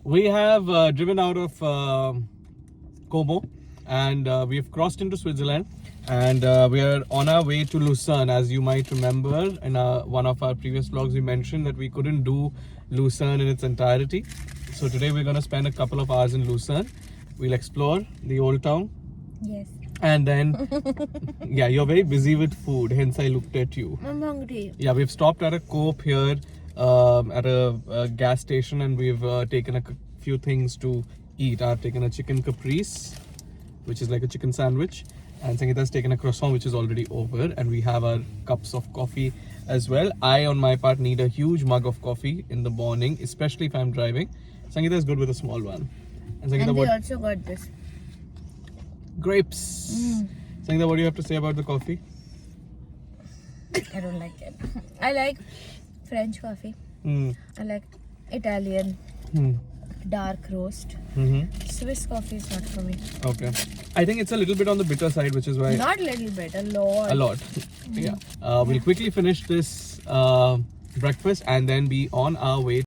We have driven out of Como and we have crossed into Switzerland and we are on our way to Lucerne. As you might remember, in one of our previous vlogs we mentioned that we couldn't do Lucerne in its entirety. So today we're going to spend a couple of hours in Lucerne. We'll explore the old town. Yes. And then, yeah, you're very busy with food, hence I looked at you. I'm hungry. Yeah, we've stopped at a Coop here at a gas station and we've taken a few things to eat. I've taken a chicken caprese, which is like a chicken sandwich, and Sangeeta's taken a croissant, which is already over, and we have our cups of coffee as well. I, on my part, need a huge mug of coffee in the morning, especially if I'm driving. Sangeeta is good with a small one. And Sangeeta, And we what? also got this. Grapes. Sangeeta, what do you have to say about the coffee? I don't like it. I like French coffee. Hmm. I like Italian Hmm. dark roast. Mm-hmm. Swiss coffee is not for me. Okay. I think it's a little bit on the bitter side, which is why... Not little bit, a lot. A lot. Yeah. We'll quickly finish this breakfast and then be on our way.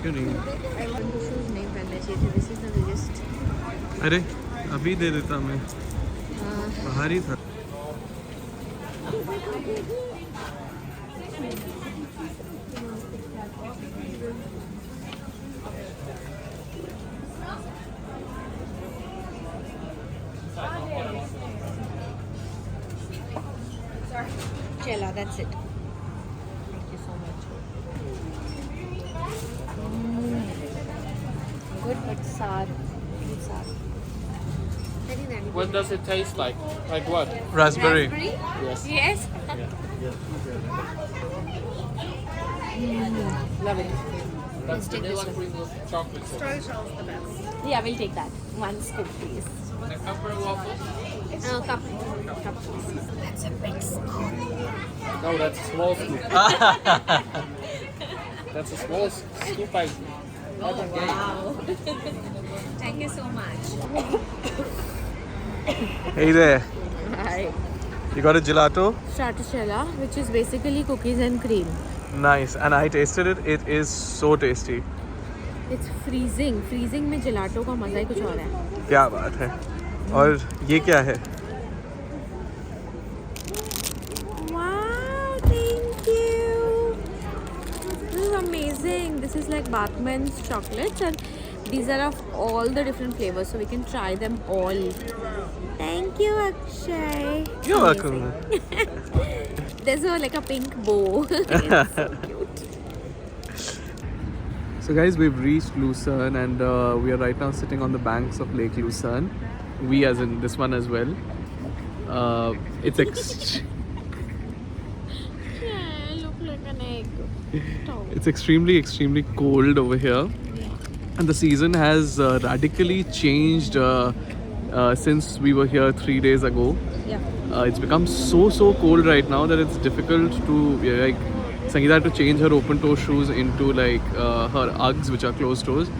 क्यों नहीं? Shoes नहीं पहनने चाहिए थे. This is the biggest. अरे अभी दे देता मैं. बाहर ही था. Chela, that's it. Thank you so much. Good but sour. It's sour. What does it taste like? Like what? Raspberry. Yes. Yes. Love it. That's take this vanilla one. cream with chocolate. sauce. Yeah, we'll take that. One scoop, please. And a pepper waffle? Cup. That's a big scoop. No, that's a small scoop. That's a small scoop. Oh, wow. Thank you so much. Hey there. Hi. You got a gelato? Stracciatella, which is basically cookies and cream. Nice. And I tasted it. It is so tasty. It's freezing. Freezing में gelato का मजा ही कुछ और है. क्या बात है. और ये क्या है? Wow, thank you. This is amazing. This is like Bachmann's chocolates and these are of all the different flavors, so we can try them all. Thank you, Akshay. You're welcome. There's like a pink bow. It's so cute. So guys, we've reached Lucerne and we are right now sitting on the banks of Lake Lucerne. We as in this one as well. It's Yeah, look like an egg. it's extremely cold over here. And the season has radically changed since we were here 3 days ago. Yeah. It's become so cold right now that it's difficult to like Sangeeta had to change her open toe shoes into like her Uggs, which are closed toes.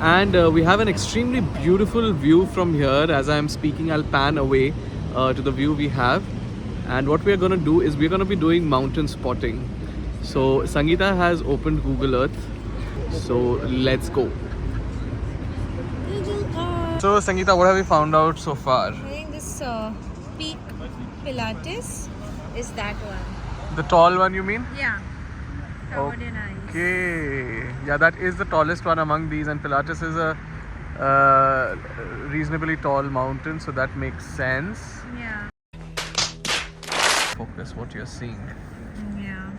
and we have an extremely beautiful view from here. As I am speaking, I'll pan away to the view we have, and what we are going to do is we're going to be doing mountain spotting. So Sangeeta has opened Google Earth, so let's go. So Sangeeta, what have you found out so far? I think this peak Pilates is that one. The tall one, you mean? Yeah. Covered in ice. Okay, yeah, that is the tallest one among these, and Pilates is a reasonably tall mountain, so that makes sense. Yeah. Focus what you're seeing. Yeah.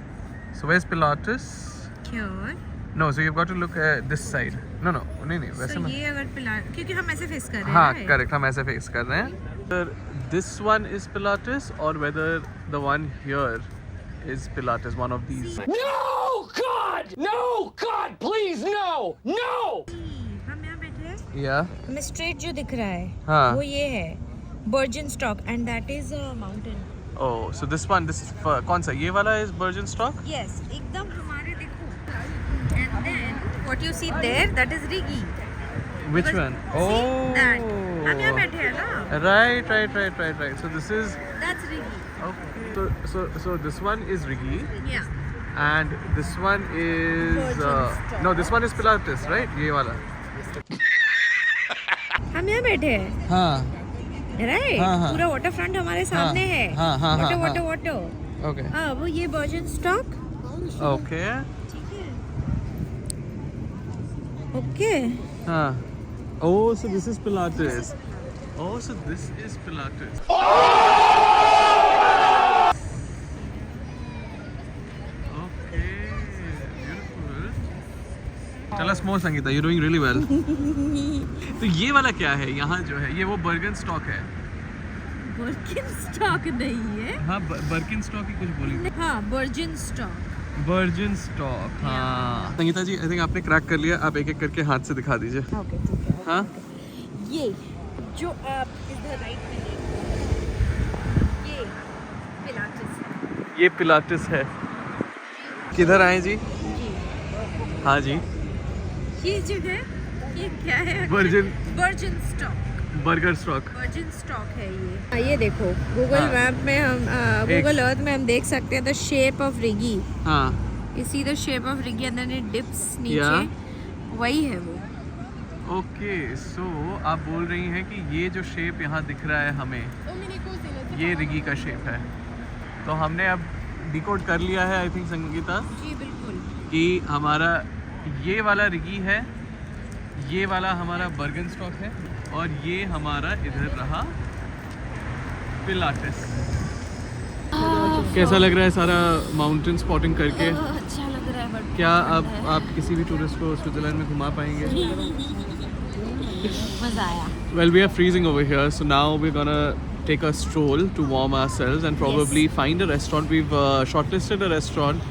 So where's Pilates? Here. No, so you've got to look at this side. No, नहीं वैसे So में. ये अगर Pilates, क्योंकि हम ऐसे face कर रहे हैं. हाँ, right? correct. हम ऐसे face कर रहे हैं. Whether this one is Pilates or whether the one here is Pilates, one of these. No, God! No, God, please, no! No! हम यहाँ बैठे हैं. Yeah. हमें straight जो दिख रहा है. हाँ. वो ये है. Birkenstock, and that is a mountain. Oh, so this one, this is कौन सा? ये वाला is Birkenstock? Yes, एकदम हमारे देखो. And then what you see there, that is Rigi. Which Because- one? See that? हम यहाँ Oh. बैठे हैं ना. Right. So this is That's Rigi. okay. So this one is Rigi, Yeah. and this one is Birkenstock. no, this one is Pilates, right? ये वाला. हम यहाँ बैठे हैं. हाँ. Right? हाँ, हाँ. पूरा water front हमारे सामने है. हाँ, हाँ, हाँ, हाँ. Water. Okay. हाँ, वो ये Birkenstock. Okay. Okay. हाँ. Oh, so this is Pilates. Oh, so this is Pilates. Okay, beautiful. Tell us more, Sangeeta. You're doing really well. तो ये वाला क्या है? यहाँ जो है, ये वो Birkenstock है. Birkenstock नहीं है. हाँ, Birkenstock ही कुछ बोली. हाँ, Birkenstock. Birkenstock. हाँ. संगीता जी, I think आपने क्रैक कर लिया. आप एक-एक करके हाथ से दिखा दीजिए. Okay, ठीक है. हाँ? ये जो आप इधर राइट में देखो, ये पिलाटेस है. ये पिलाटेस है. किधर आए जी? जी. हाँ जी. ये जगह ये क्या है? Birkenstock. Birkenstock. Birkenstock है ये. ये देखो, Google हाँ. मैप में हम Google Earth में हम देख सकते हैं the shape of Rigi. हाँ. You see the shape of Rigi and then it dips नीचे. Yeah. वही है वो. ओके, सो आप बोल रही हैं कि ये जो शेप यहाँ दिख रहा है हमें, ये रिगी का शेप है. तो हमने अब डिकोड कर लिया है, आई थिंक संगीता, जी बिल्कुल. कि हमारा ये वाला रिगी है, ये वाला हमारा बर्गनस्टॉक है, और ये हमारा इधर रहा पिलाटेस. कैसा लग रहा है सारा माउंटेन स्पॉटिंग करके? अच्छा लग रहा है बट क्या आप किसी भी टूरिस्ट को स्विट्जरलैंड में घुमा पाएंगे? मजा आया. Well, we are freezing over here, so now we're gonna take a stroll to warm ourselves and probably find a restaurant. We've shortlisted a restaurant.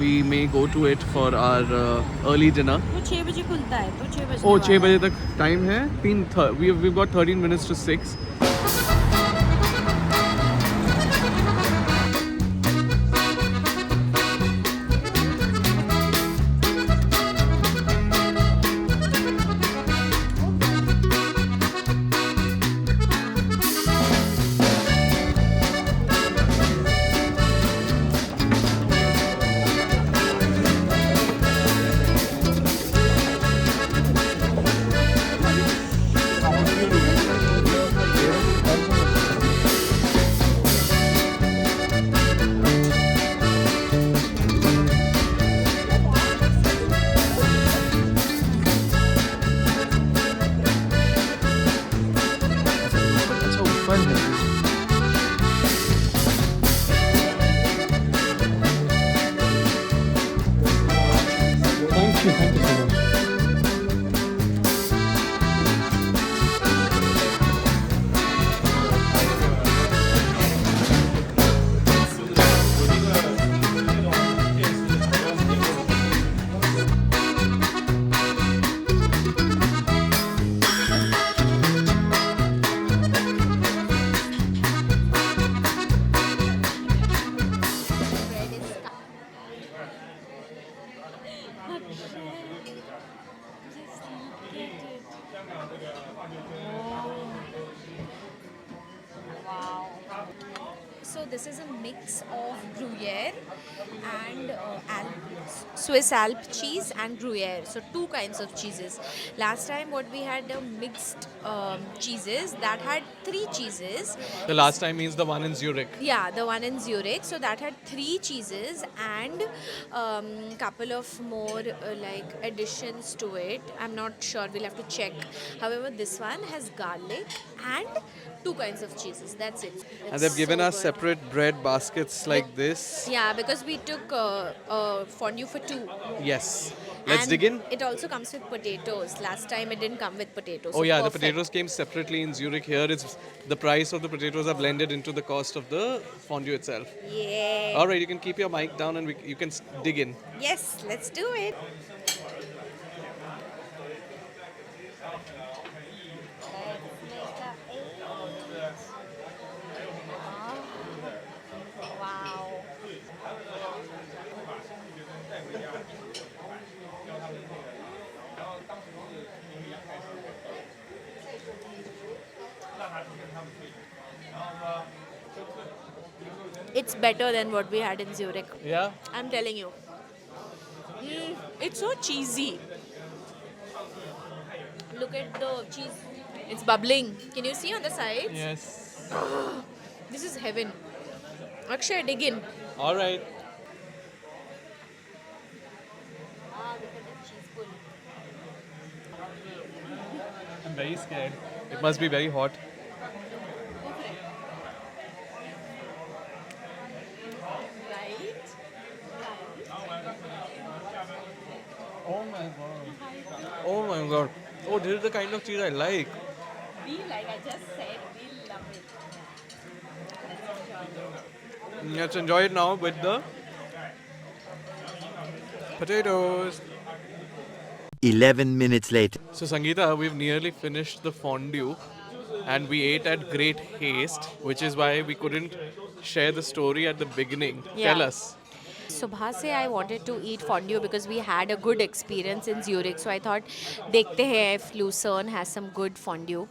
We may go to it for our early dinner. वो 6 बजे खुलता है तो 6 बजे. Oh, 6 बजे तक time है. We've got 13 minutes to 6. Thank you so much. So this is a mix of Gruyere and Swiss Alp cheese and Gruyere. So two kinds of cheeses. Last time what we had mixed cheeses that had three cheeses. The last time means the one in Zurich. Yeah, the one in Zurich. So that had three cheeses and couple of more like additions to it. I'm not sure. We'll have to check. However, this one has garlic and two kinds of cheeses. That's it. And It's they've given so us good. separate bread baskets like this. Yeah, because we took fondue for two. Yes. Let's And dig in. It also comes with potatoes. Last time it didn't come with potatoes. Oh so yeah, the perfect. potatoes came separately in Zurich. Here it's the price of the potatoes are blended into the cost of the fondue itself. Yeah. All right, you can keep your mic down and you can dig in. Yes, let's do it. Wow. It's better than what we had in Zurich. Yeah. I'm telling you. It's so cheesy. Look at the cheese. It's bubbling. Can you see on the sides? Yes. This is heaven. Akshay, dig in. All right. Look at the cheese pull. I'm very scared. It must be very hot. Right? Oh my god. Oh my god. Oh, this is the kind of cheese I like. We like I just said, we love it. Let's enjoy it now with the potatoes. 11 minutes later. So Sangeeta, we've nearly finished the fondue and we ate at great haste, which is why we couldn't share the story at the beginning. Yeah. Tell us. सुबह से I wanted to eat fondue because we had a good experience in Zurich. So I thought, देखते हैं if Lucerne has some good fondue.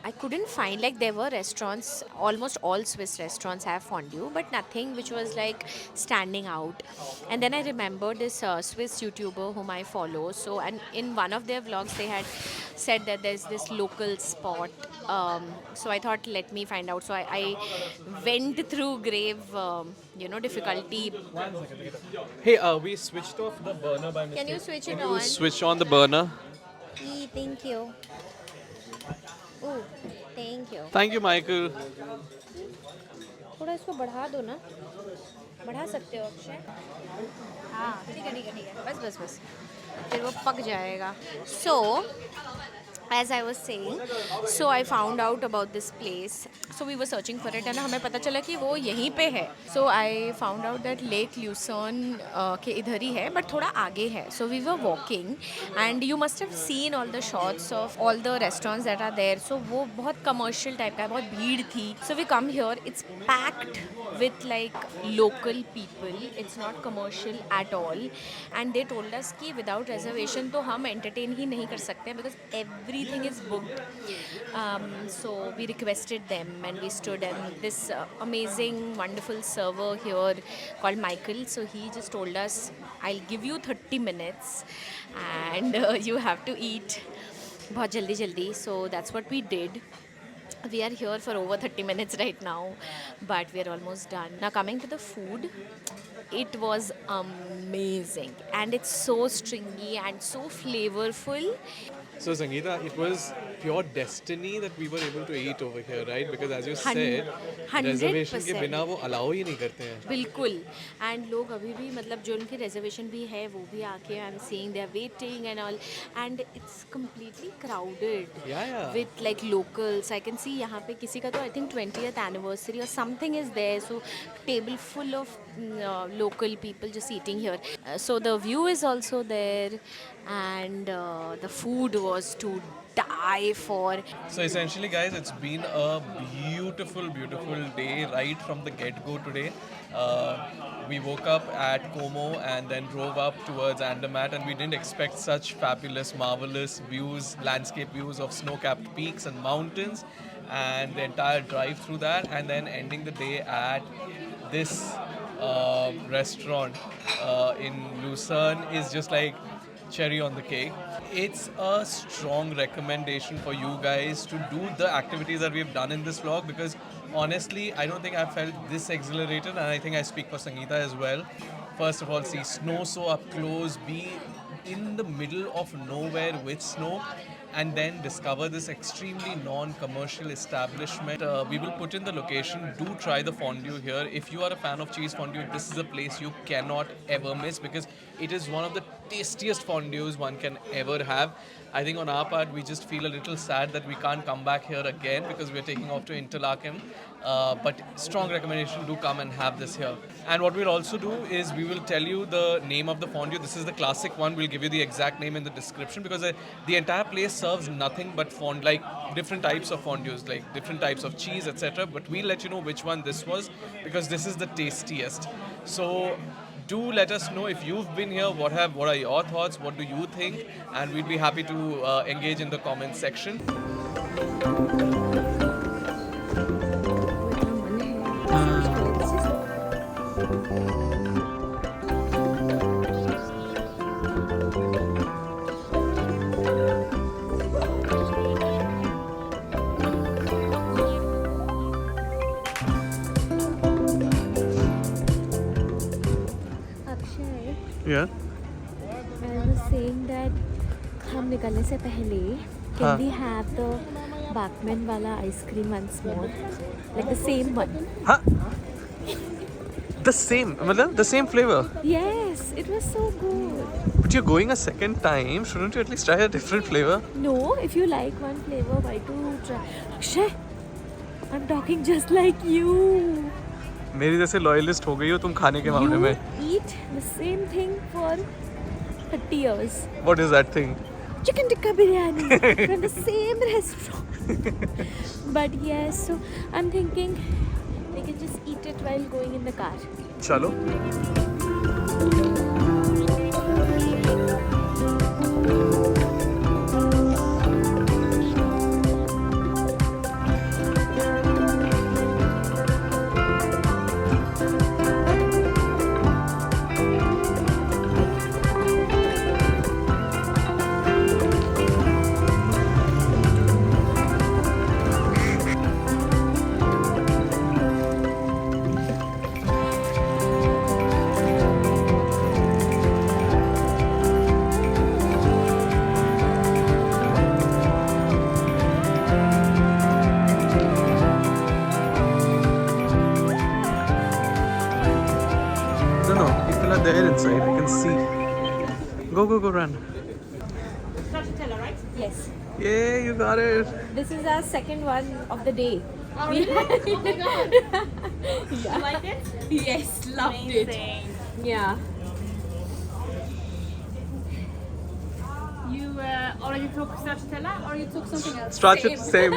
I couldn't find, like, there were restaurants, almost all Swiss restaurants have fondue, but nothing which was like standing out. And then I remembered this Swiss YouTuber whom I follow. So, and in one of their vlogs, they had said that there's this local spot. So I thought, let me find out. So I went through grave, difficulty. Hey, we switched off the burner by mistake. Can you switch it Can you on? switch on the burner? Thank you. Oh, thank you. Thank you, Michael. थोड़ा इसको बढ़ा दो ना, बढ़ा सकते हो अक्षय? हाँ ठीक है ठीक है ठीक है, बस बस बस, फिर वो पक जाएगा. So, as I was saying, so I found out about this place. So we were searching for it and हमें पता चला कि वो यहीं पे है. So I found out that Lake Lucerne के इधर ही है, but थोड़ा आगे है. So we were walking and you must have seen all the shots of all the restaurants that are there. So वो बहुत commercial type का है, बहुत भीड़ थी. So we come here, it's packed with like local people. It's not commercial at all. And they told us कि without reservation तो हम entertain ही नहीं कर सकते because everything is booked. So we requested them and we stood, and this amazing, wonderful server here called Michael. So he just told us, I'll give you 30 minutes and you have to eat बहुत जल्दी जल्दी. So that's what we did. We are here for over 30 minutes right now, but we are almost done. Now coming to the food, it was amazing and it's so stringy and so flavorful. So Sangeeta, it was pure destiny that we were able to eat over here, right? Because as you said, 100%. reservation के बिना वो allow ही नहीं करते हैं. बिल्कुल. And लोग अभी भी मतलब जो उनकी रिजर्वेशन भी है वो भी आके I am seeing they are waiting and all, and it's completely crowded Yeah. With like locals. I can see यहाँ पे किसी का तो आई थिंक 20th एनिवर्सरी और something is there, so table full of local people just eating here. So the view is also there and the food was to die for. So essentially, guys, it's been a beautiful, beautiful day right from the get-go today. We woke up at Como and then drove up towards Andermatt, and we didn't expect such fabulous, marvelous views, landscape views of snow-capped peaks and mountains. and the entire drive through that, and then ending the day at this restaurant in Lucerne is just like cherry on the cake. It's a strong recommendation for you guys to do the activities that we've done in this vlog, because honestly, I don't think I've felt this exhilarated, and I think I speak for Sangeeta as well. First of all, see snow so up close, be in the middle of nowhere with snow, and then discover this extremely non-commercial establishment. We will put in the location. Do try the fondue here. If you are a fan of cheese fondue, this is a place you cannot ever miss, because it is one of the tastiest fondues one can ever have. I think on our part, we just feel a little sad that we can't come back here again because we're taking off to Interlaken. But strong recommendation, do come and have this here. And what we'll also do is we will tell you the name of the fondue. This is the classic one. We'll give you the exact name in the description, because the entire place serves nothing but fondue, like different types of fondues, like different types of cheese, etc. But we'll let you know which one this was, because this is the tastiest. So do let us know if you've been here, what are your thoughts, what do you think, and we'd be happy to engage in the comments section. Yeah. I was saying that हम निकलने से पहले can we have the Bachmann wala ice cream once more, like the same one? Huh? The same, the same flavor. Yes, it was so good. But you're going a second time. Shouldn't you at least try a different flavor? No, if you like one flavor, why to try? Akshay, I'm talking just like you. मेरी जैसे loyalist हो गई हो तुम खाने के मामले में. You eat the same thing for 30 years. What is that thing? Chicken tikka biryani from the same restaurant. But yes, so I'm thinking we can just eat it while going in the car. चलो. There inside, I can see. Go, run. Stracciatella, right? Yes. Yay, you got it. This is our second one of the day. Oh, really? Oh my god. Yeah. You like it? Yes, loved it. Yeah. You already took stracciatella, or you took something else? Same. Same?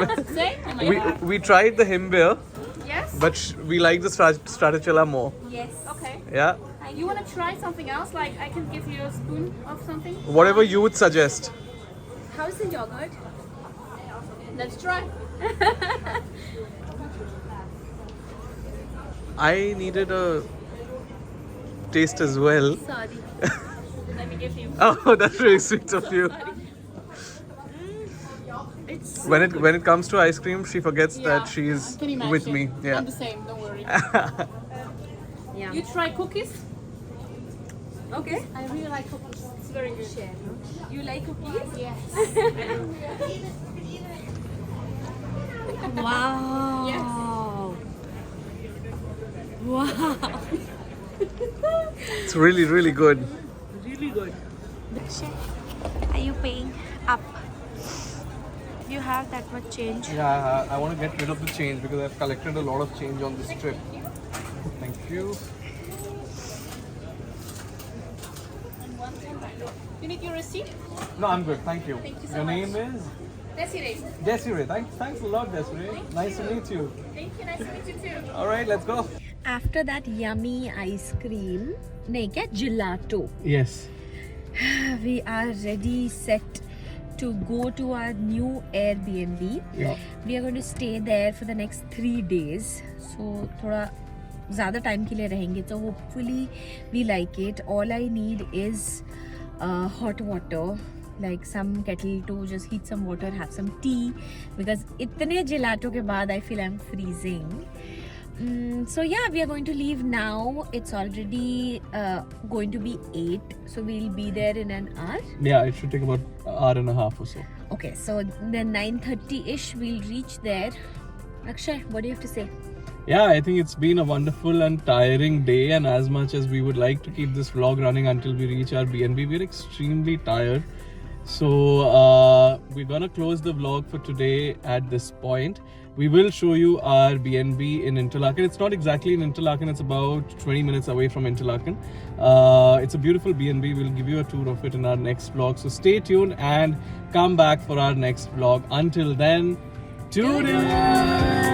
Oh my god. We tried the Himbeer, Yes? but we like the Stracciatella more. Yes. Okay. Yeah. You want to try something else? Like I can give you a spoon of something? Whatever you would suggest. How's the yogurt? Let's try. I needed a taste as well. Sorry. Let me give you. Oh, that's really sweet of you. It's When it comes to ice cream, she forgets that she's Can you imagine? with me. Yeah. I'm the same, don't worry. Yeah. You try cookies? Okay. I really like cookies. It's very good. You like cookies? Yes. Wow. Yes. Wow. It's really, really good. Really good. Are you paying up? You have that much change? Yeah, I want to get rid of the change because I've collected a lot of change on this trip. Thank you. You need your receipt? No, I'm good. Thank you. Thank you so Your much. name is? Desiree. Desiree. Thanks a lot, Desiree. Nice to meet you. Thank you. Nice to meet you too. All right, let's go. After that yummy ice cream, nahi kya, gelato. Yes. We are ready, set to go to our new Airbnb. Yeah. We are going to stay there for the next 3 days. So थोड़ा ज़्यादा time के लिए रहेंगे. So hopefully we like it. All I need is hot water, like some kettle to just heat some water, have some tea, because इतने gelato के बाद I feel I'm freezing. So yeah, we are going to leave now. It's already going to be 8, so we'll be there in an hour. Yeah, it should take about an hour and a half or so. Okay, so then 9:30ish we'll reach there. Akshay, what do you have to say? Yeah, I think it's been a wonderful and tiring day, and as much as we would like to keep this vlog running until we reach our BNB, we're extremely tired. So we're gonna close the vlog for today at this point. We will show you our BNB in Interlaken. It's not exactly in Interlaken, it's about 20 minutes away from Interlaken. It's a beautiful BNB. We'll give you a tour of it in our next vlog. So stay tuned and come back for our next vlog. Until then, toodaloo!